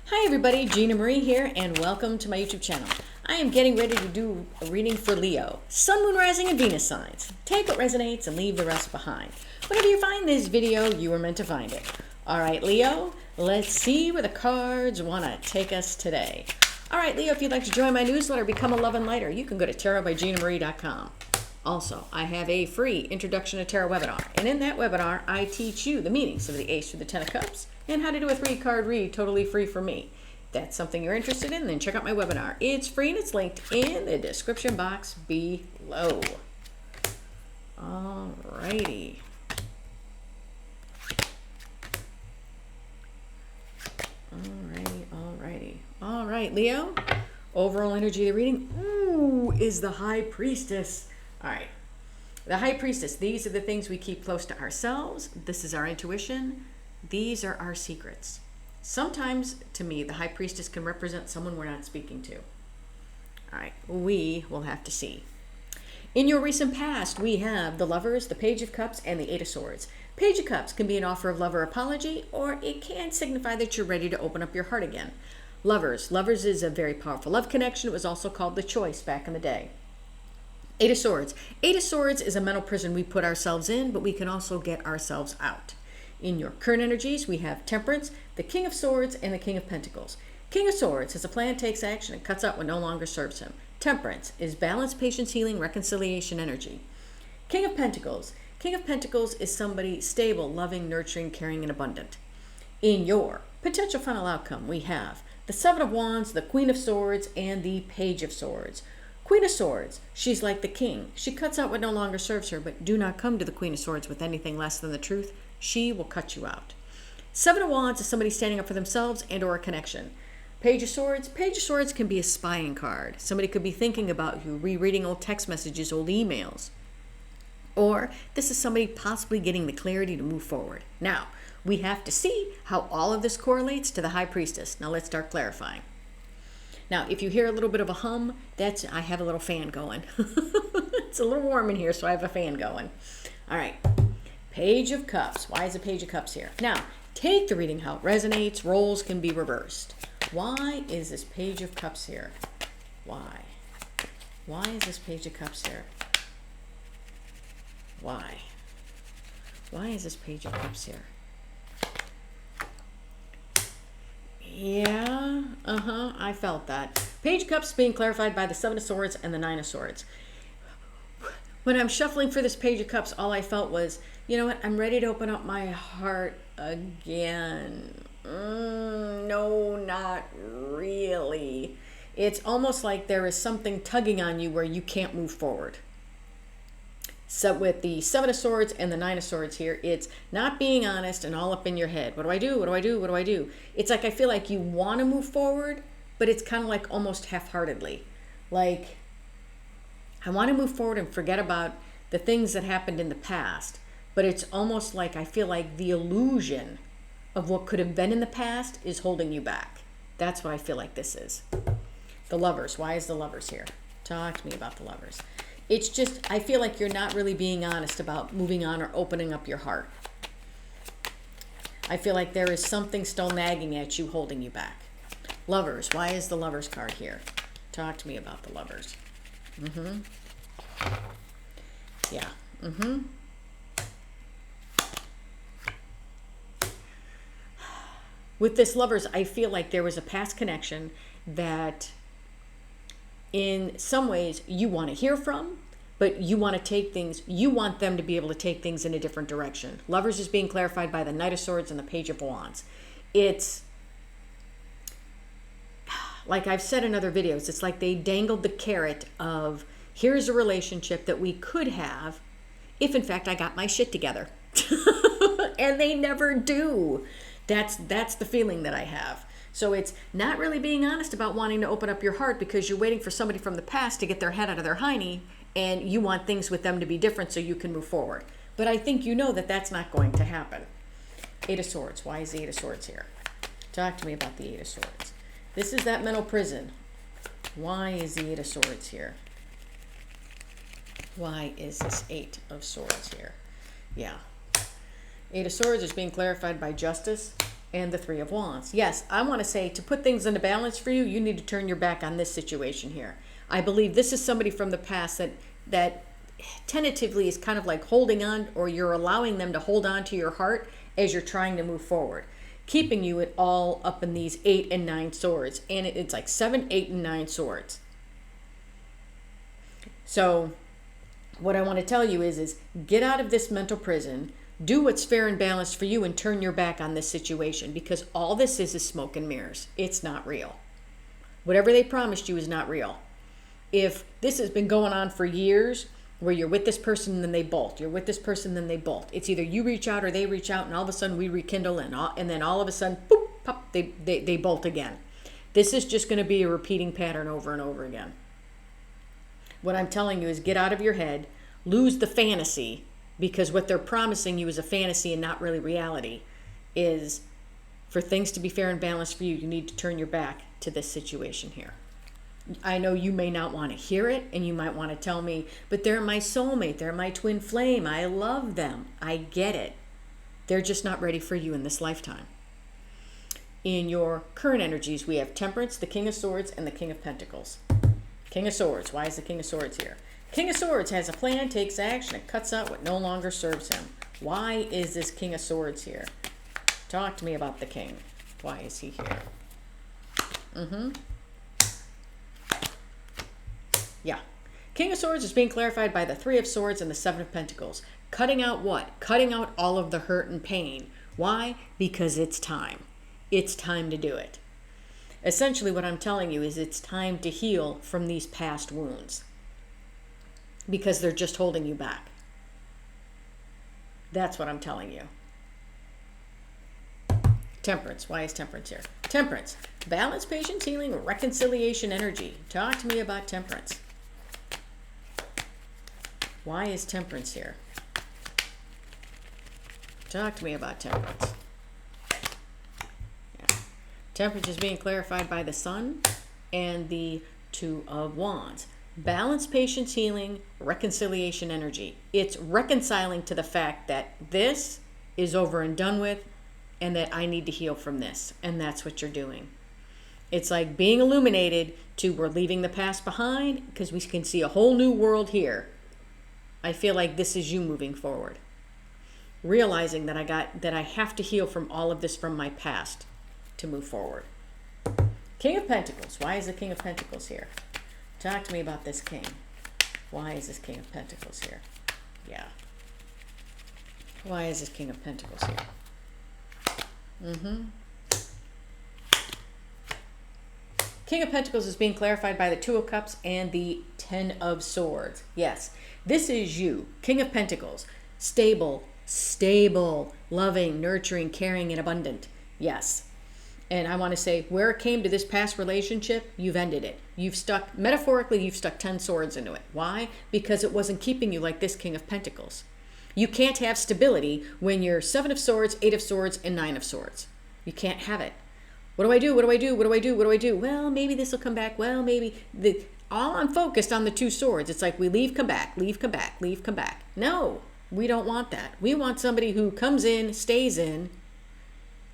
Hi everybody, Gina Marie here, and welcome to my YouTube channel. I am getting ready to do a reading for Leo, Sun, Moon, Rising, and Venus signs. Take what resonates and leave the rest behind. Whenever you find this video, you were meant to find it. All right, Leo, let's see where the cards want to take us today. All right, Leo, if you'd like to join my newsletter, become a love and lighter, you can go to tarotbyginamarie.com. Also, I have a free Introduction to Tarot webinar, and in that webinar, I teach you the meanings of the Ace through the Ten of Cups and how to do a 3-card read totally free for me. If that's something you're interested in, then check out my webinar. It's free and it's linked in the description box below. Alrighty. All right, Leo. Overall energy of the reading, is the High Priestess. All right. The High Priestess, these are the things we keep close to ourselves. This is our intuition. These are our secrets. Sometimes, to me, the High Priestess can represent someone we're not speaking to. All right, we will have to see. In your recent past, we have the Lovers, the Page of Cups, and the Eight of Swords. Page of Cups can be an offer of love or apology, or it can signify that you're ready to open up your heart again. Lovers is a very powerful love connection. It was also called the choice back in the day. Eight of Swords. Eight of Swords is a mental prison we put ourselves in, but we can also get ourselves out. In your current energies, we have Temperance, the King of Swords, and the King of Pentacles. King of Swords has a plan, takes action, and cuts out what no longer serves him. Temperance is balance, patience, healing, reconciliation energy. King of Pentacles. King of Pentacles is somebody stable, loving, nurturing, caring, and abundant. In your potential final outcome, we have the Seven of Wands, the Queen of Swords, and the Page of Swords. Queen of Swords, she's like the king. She cuts out what no longer serves her, but do not come to the Queen of Swords with anything less than the truth. She will cut you out. Seven of Wands is somebody standing up for themselves and or a connection. Page of Swords can be a spying card. Somebody could be thinking about you, rereading old text messages, old emails. Or this is somebody possibly getting the clarity to move forward. Now, we have to see how all of this correlates to the High Priestess. Now let's start clarifying. Now, if you hear a little bit of a hum, I have a little fan going. It's a little warm in here, so I have a fan going. All right. Page of Cups. Why is the Page of Cups here? Now, take the reading how it resonates. Roles can be reversed. Why is this Page of Cups here? Why? Why is this Page of Cups here? Why? Why is this Page of Cups here? Yeah, I felt that. Page of Cups being clarified by the Seven of Swords and the Nine of Swords. When I'm shuffling for this Page of Cups, all I felt was, you know what, I'm ready to open up my heart again. No, not really. It's almost like there is something tugging on you where you can't move forward. So with the Seven of Swords and the Nine of Swords here, it's not being honest and all up in your head. What do I do? What do I do? What do I do? It's like I feel like you want to move forward, but it's kind of like almost half-heartedly. Like, I want to move forward and forget about the things that happened in the past, but it's almost like I feel like the illusion of what could have been in the past is holding you back. That's what I feel like this is. The Lovers. Why is the Lovers here? Talk to me about the Lovers. It's just, I feel like you're not really being honest about moving on or opening up your heart. I feel like there is something still nagging at you, holding you back. Lovers. Why is the Lovers card here? Talk to me about the Lovers. Yeah. With this Lovers, I feel like there was a past connection that in some ways you want to hear from, but you want to take things, you want them to be able to take things in a different direction. Lovers is being clarified by the Knight of Swords and the Page of Wands. It's like I've said in other videos, it's like they dangled the carrot of here's a relationship that we could have if in fact I got my shit together. And they never do. That's the feeling that I have. So it's not really being honest about wanting to open up your heart because you're waiting for somebody from the past to get their head out of their hiney and you want things with them to be different so you can move forward. But I think you know that that's not going to happen. Eight of Swords. Why is the Eight of Swords here? Talk to me about the Eight of Swords. This is that mental prison. Why is the Eight of Swords here? Why is this Eight of Swords here? Yeah. Eight of Swords is being clarified by justice. and the Three of Wands. Yes, I want to say, to put things into balance for you, you need to turn your back on this situation here. I believe this is somebody from the past that tentatively is kind of like holding on, or you're allowing them to hold on to your heart as you're trying to move forward, keeping you at all up in these 8 and 9 swords. And it's like 7, 8, and 9 swords. So what I want to tell you is get out of this mental prison, do what's fair and balanced for you, and turn your back on this situation, because all this is smoke and mirrors. It's not real. Whatever they promised you is not real. If this has been going on for years, where you're with this person and then they bolt, you're with this person and then they bolt. It's either you reach out or they reach out, and all of a sudden we rekindle, and then all of a sudden, boop, pop, they bolt again. This is just going to be a repeating pattern over and over again. What I'm telling you is get out of your head, lose the fantasy, because what they're promising you is a fantasy and not really reality. Is for things to be fair and balanced for you, you need to turn your back to this situation here. I know you may not want to hear it, and you might want to tell me, but they're my soulmate, they're my twin flame, I love them. I get it. They're just not ready for you in this lifetime. In your current energies, we have Temperance, the King of Swords, and the King of Pentacles. King of Swords. Why is the King of Swords here? King of Swords has a plan, takes action, and cuts out what no longer serves him. Why is this King of Swords here? Talk to me about the King. Why is he here? Yeah. King of Swords is being clarified by the Three of Swords and the Seven of Pentacles. Cutting out what? Cutting out all of the hurt and pain. Why? Because it's time. It's time to do it. Essentially, what I'm telling you is it's time to heal from these past wounds, because they're just holding you back. That's what I'm telling you. Temperance. Why is Temperance here? Temperance. Balance, patience, healing, reconciliation, energy. Talk to me about Temperance. Why is Temperance here? Talk to me about Temperance. Yeah. Temperance is being clarified by the Sun and the Two of Wands. Balance, patience, healing, reconciliation, energy. It's reconciling to the fact that this is over and done with, and that I need to heal from this. And that's what you're doing. It's like being illuminated to we're leaving the past behind, because we can see a whole new world here. I feel like this is you moving forward. Realizing that I have to heal from all of this from my past to move forward. King of Pentacles. Why is the King of Pentacles here? Talk to me about this King. Why is this King of Pentacles here? Yeah. Why is this King of Pentacles here? King of Pentacles is being clarified by the Two of Cups and the Ten of Swords. Yes, this is you. King of Pentacles. Stable, loving, nurturing, caring, and abundant. Yes. And I want to say, where it came to this past relationship, you've ended it. Metaphorically, you've stuck 10 swords into it. Why? Because it wasn't keeping you like this King of Pentacles. You can't have stability when you're 7 of Swords, 8 of Swords, and 9 of Swords. You can't have it. What do I do? What do I do? What do I do? What do I do? Well, maybe this will come back. Well, maybe. All I'm focused on the 2 swords. It's like we leave, come back, leave, come back, leave, come back. No, we don't want that. We want somebody who comes in, stays in,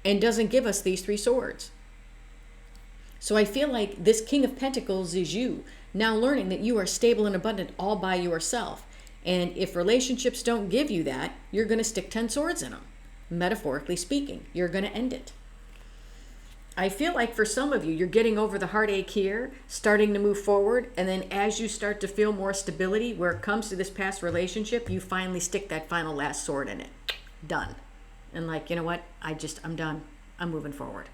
and doesn't give us these 3 swords. So I feel like this King of Pentacles is you, now learning that you are stable and abundant all by yourself. And if relationships don't give you that, you're going to stick 10 swords in them. Metaphorically speaking, you're going to end it. I feel like for some of you, you're getting over the heartache here, starting to move forward, and then as you start to feel more stability where it comes to this past relationship, you finally stick that final last sword in it. Done. And like, you know what? I'm done. I'm moving forward.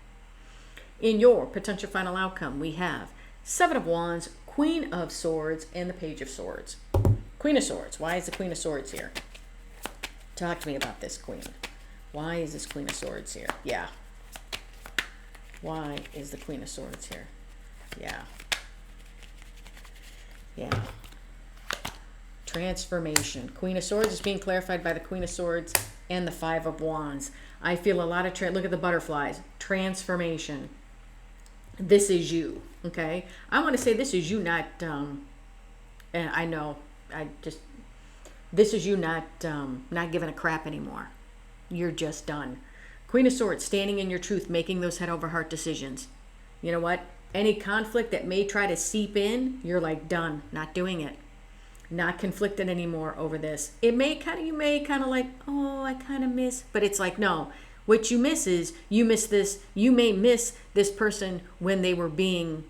In your potential final outcome, we have 7 of Wands, Queen of Swords, and the Page of Swords. Queen of Swords. Why is the Queen of Swords here? Talk to me about this Queen. Why is this Queen of Swords here? Yeah. Why is the Queen of Swords here? Yeah. Yeah. Transformation. Queen of Swords is being clarified by the Queen of Swords and the 5 of Wands. I feel a lot of, look at the butterflies. Transformation. This is you, okay? I want to say this is you not, and I know, this is you not giving a crap anymore. You're just done. Queen of Swords, standing in your truth, making those head over heart decisions. You know what? Any conflict that may try to seep in, you're like, done, not doing it. Not conflicted anymore over this. You may kind of like, oh, I kind of miss, but it's like, no. What you miss is, you miss this, you may miss this person when they were being,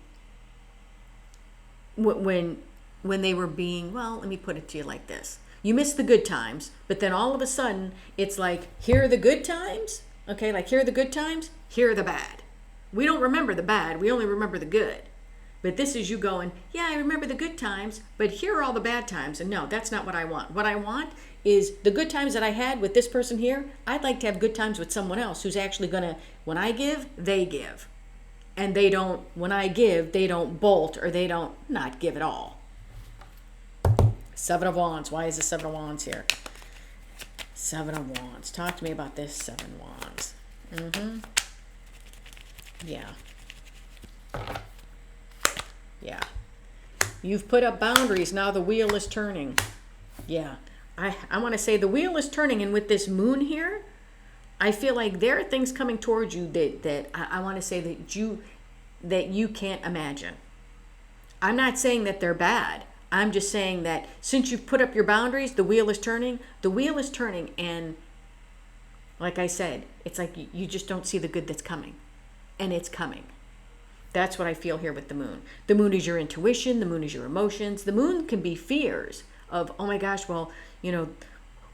when they were being, well, let me put it to you like this. You miss the good times, but then all of a sudden, it's like, here are the good times, okay? Like, here are the good times, here are the bad. We don't remember the bad, we only remember the good. But this is you going, yeah, I remember the good times, but here are all the bad times. And no, that's not what I want. What I want is the good times that I had with this person here, I'd like to have good times with someone else who's actually going to, when I give, they give. And they don't, when I give, they don't bolt or they don't not give at all. Seven of Wands. Why is the Seven of Wands here? Seven of Wands. Talk to me about this Seven of Wands. Yeah. Yeah. You've put up boundaries. Now the wheel is turning. Yeah. I want to say the wheel is turning. And with this moon here, I feel like there are things coming towards you that I want to say that you can't imagine. I'm not saying that they're bad. I'm just saying that since you've put up your boundaries, the wheel is turning. The wheel is turning. And like I said, it's like you just don't see the good that's coming. And it's coming. That's what I feel here with the moon. The moon is your intuition. The moon is your emotions. The moon can be fears of, oh my gosh, well, you know,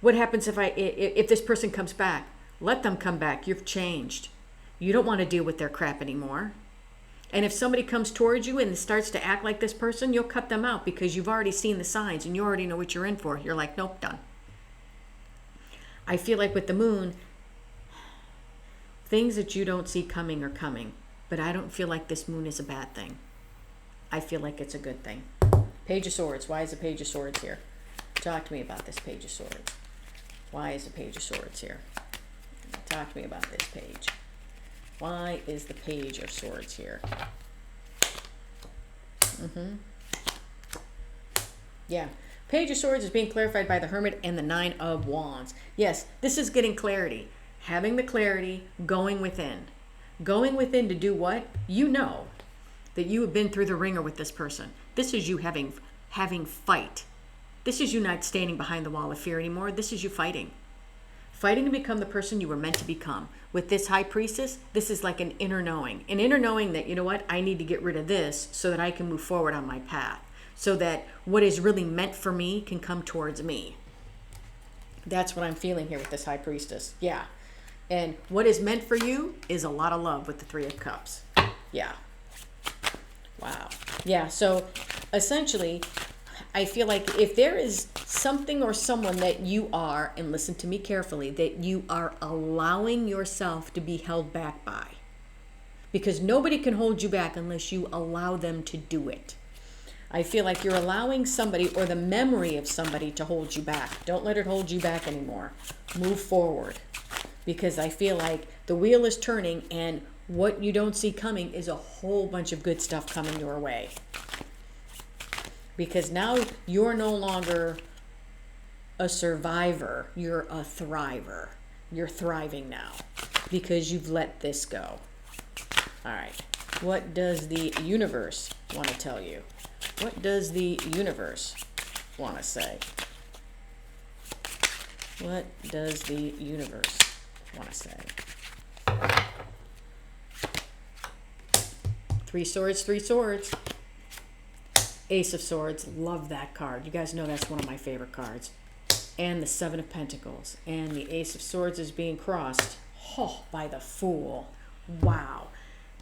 what happens if this person comes back? Let them come back. You've changed. You don't want to deal with their crap anymore. And if somebody comes towards you and starts to act like this person, you'll cut them out because you've already seen the signs and you already know what you're in for. You're like, nope, done. I feel like with the moon, things that you don't see coming are coming. But I don't feel like this moon is a bad thing. I feel like it's a good thing. Page of Swords. Why is the Page of Swords here? Talk to me about this Page of Swords. Why is the Page of Swords here? Talk to me about this page. Why is the Page of Swords here? Yeah. Page of Swords is being clarified by the Hermit and the Nine of Wands. Yes, this is getting clarity. Having the clarity, going within. Going within to do what? You know that you have been through the ringer with this person. This is you having fight. This is you not standing behind the wall of fear anymore. This is you fighting. Fighting to become the person you were meant to become. With this High Priestess, this is like an inner knowing. An inner knowing that, you know what, I need to get rid of this so that I can move forward on my path. So that what is really meant for me can come towards me. That's what I'm feeling here with this High Priestess. Yeah. And what is meant for you is a lot of love with the Three of Cups. Yeah. Wow. Yeah, so essentially, I feel like if there is something or someone that you are, and listen to me carefully, that you are allowing yourself to be held back by. Because nobody can hold you back unless you allow them to do it. I feel like you're allowing somebody or the memory of somebody to hold you back. Don't let it hold you back anymore. Move forward. Because I feel like the wheel is turning and what you don't see coming is a whole bunch of good stuff coming your way. Because now you're no longer a survivor, you're a thriver. You're thriving now because you've let this go. All right. What does the universe want to tell you? What does the universe want to say? What does the universe want to say? Three Swords, Three Swords. Ace of Swords, love that card. You guys know that's one of my favorite cards. And the Seven of Pentacles. And the Ace of Swords is being crossed by the Fool. Wow.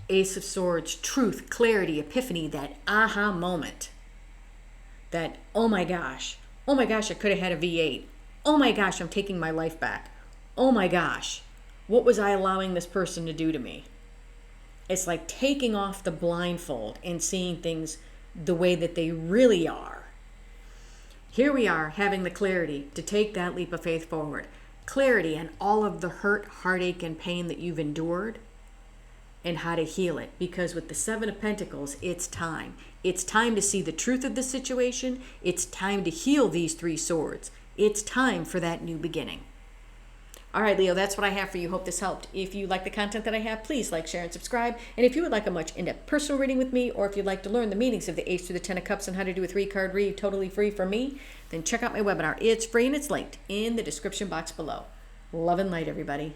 Ace of Swords, truth, clarity, epiphany, that aha moment. That, oh my gosh, I could have had a V8. Oh my gosh, I'm taking my life back. Oh my gosh, what was I allowing this person to do to me? It's like taking off the blindfold and seeing things the way that they really are. Here we are having the clarity to take that leap of faith forward. Clarity and all of the hurt, heartache, and pain that you've endured and how to heal it. Because with the Seven of Pentacles, it's time. It's time to see the truth of the situation. It's time to heal these three swords. It's time for that new beginning. All right, Leo, that's what I have for you. Hope this helped. If you like the content that I have, please like, share, and subscribe. And if you would like a much in-depth personal reading with me, or if you'd like to learn the meanings of the Ace through the Ten of Cups and how to do a 3-card read totally free from me, then check out my webinar. It's free and it's linked in the description box below. Love and light, everybody.